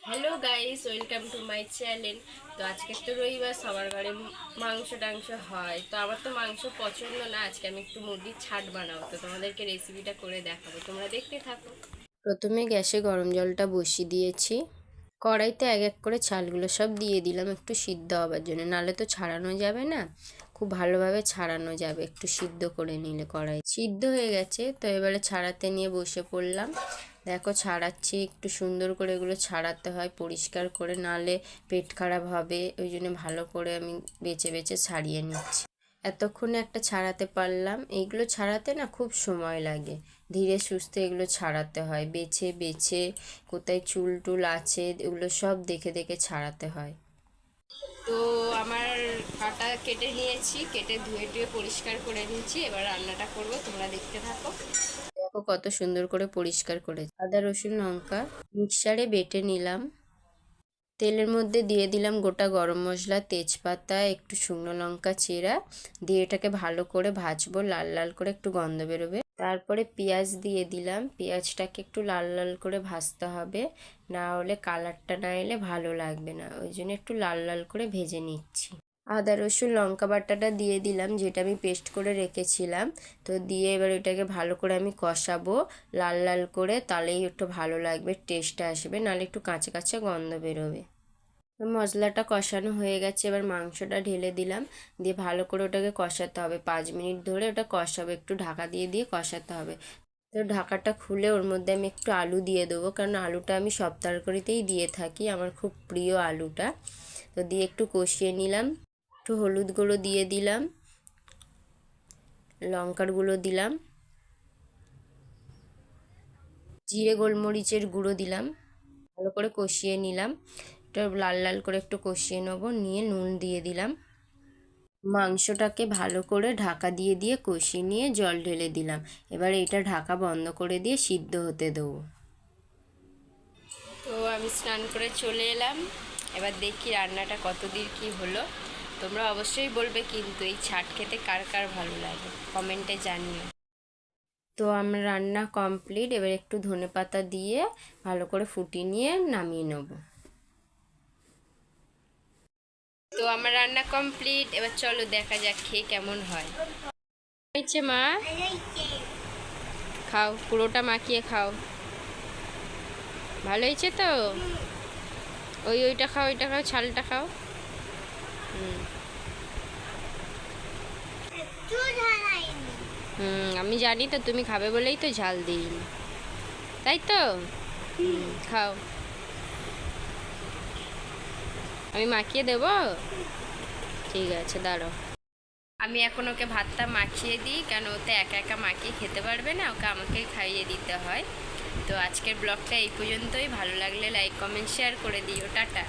Hello guys, welcome to my channel. তো আজকে তো রবিবার, সবার ঘরে মাংস টাংস হয়। তো আমার তো মাংস পছন্দ না। আজকে আমি একটু মুরগির ছাট বানাবো, তো তোমাদেরকে রেসিপিটা করে দেখাবো, তোমরা দেখতে থাকো। প্রথমে গ্যাসে গরম জলটা বসিয়ে দিয়েছি। কড়াইতে এক এক করে ছালগুলো সব দিয়ে দিলাম একটু সিদ্ধ হবার জন্য, নাহলে তো ছাড়ানো যাবে না। খুব ভালোভাবে ছাড়ানো যাবে একটু সিদ্ধ করে নিলে। কড়াই সিদ্ধ হয়ে গেছে, তো এবারে ছাড়াতে নিয়ে বসে পড়লাম। দেখো ছাড়াচ্ছি, একটু সুন্দর করে এগুলো ছাড়াতে হয় পরিষ্কার করে, নাহলে পেট খারাপ হবে। ওই জন্য ভালো করে আমি বেছে বেছে ছাড়িয়ে নিচ্ছি। এতক্ষণে একটা ছাড়াতে পারলাম। এইগুলো ছাড়াতে না খুব সময় লাগে, ধীরে সুস্থে এগুলো ছাড়াতে হয়, বেছে বেছে কোথায় চুল টুল আছে এগুলো সব দেখে দেখে ছাড়াতে হয়। তো আমার কাটা কেটে নিয়েছি, কেটে ধুয়ে টুয়ে পরিষ্কার করে নিয়েছি। এবার রান্নাটা করব, তোমরা দেখতে থাকো। দেখো কত সুন্দর করে পরিষ্কার করে আদা রসুন লঙ্কা মিক্সারে বেটে নিলাম। তেলের মধ্যে দিয়ে দিলাম গোটা গরম মশলা, তেজপাতা, একটু শুকনো লঙ্কা চেরা দিয়ে এটাকে ভালো করে ভাজবো, লাল লাল করে একটু গন্ধ বেরোবে। তারপরে পেঁয়াজ দিয়ে দিলাম। পেঁয়াজটাকে একটু লাল লাল করে ভাজতে হবে, না হলে কালারটা না এলে ভালো লাগবে না। ওই জন্য একটু লাল লাল করে ভেজে নিচ্ছি। আদা রসুন লঙ্কা বাটাটা দিয়ে দিলাম, যেটা আমি পেস্ট করে রেখেছিলাম। তো দিয়ে এবার এটাকে ভালো করে আমি কষাবো লাল লাল করে, তাহলেই একটু ভালো লাগবে, টেস্টটা আসবে, নাহলে একটু কাঁচা কাঁচা গন্ধ বেরোবে। মশলাটা কষানো হয়ে গেছে, এবার মাংসটা ঢেলে দিলাম, দিয়ে ভালো করে ওটাকে কষাতে হবে। 5 মিনিট ধরে ওটা কষাবে, একটু ঢাকা দিয়ে দিয়ে কষাতে হবে। তো ঢাকাটা খুলে ওর মধ্যে আমি একটু আলু দিয়ে দেবো, কারণ আলুটা আমি সব তরকারিতেই দিয়ে থাকি, আমার খুব প্রিয় আলুটা। তো দিয়ে একটু কষিয়ে নিলাম, একটু হলুদ গুঁড়ো দিয়ে দিলাম, লঙ্কার গুঁড়ো দিলাম, জিরে গোলমরিচের গুঁড়ো দিলাম। ভালো করে কষিয়ে নিলাম, এটা লাল লাল করে একটু কষিয়ে নেবো, নিয়ে নুন দিয়ে দিলাম। মাংসটাকে ভালো করে ঢাকা দিয়ে দিয়ে কষিয়ে নিয়ে জল ঢেলে দিলাম। এবার এটা ঢাকা বন্ধ করে দিয়ে সিদ্ধ হতে দেবো। তো আমি স্নান করে চলে এলাম, এবার দেখি রান্নাটা কতদূর কি হলো। তোমরা অবশ্যই বলবে কিন্তু এই ছাট খেতে কার কার ভালো লাগে, কমেন্টে জানিও। তো আমার রান্না কমপ্লিট, এবার একটু ধনেপাতা দিয়ে ভালো করে ফুটিয়ে নিয়ে নামিয়ে নেব। তো আমার রান্না কমপ্লিট, এবার চলো দেখা যাক খেয়ে কেমন হয়। হয়েছে মা? খাও, পুরোটা মাখিয়ে খাও। ভালো হয়েছে তো? ওইটা খাও, ওইটা খাও, ছালটা খাও। হুম আমি জানি তো তুমি খাবে বলেই তো ঝাল দিইনি, তাই তো? খাও, আমি মাখিয়ে দেবো। ঠিক আছে, দাঁড়াও। আমি এখন ওকে ভাতটা মাখিয়ে দিই, কেন ওতে একা একা মাখিয়ে খেতে পারবে না, ওকে আমাকেই খাইয়ে দিতে হয়। তো আজকের ব্লগটা এই পর্যন্তই। ভালো লাগলে লাইক কমেন্ট শেয়ার করে দিও। টাটা।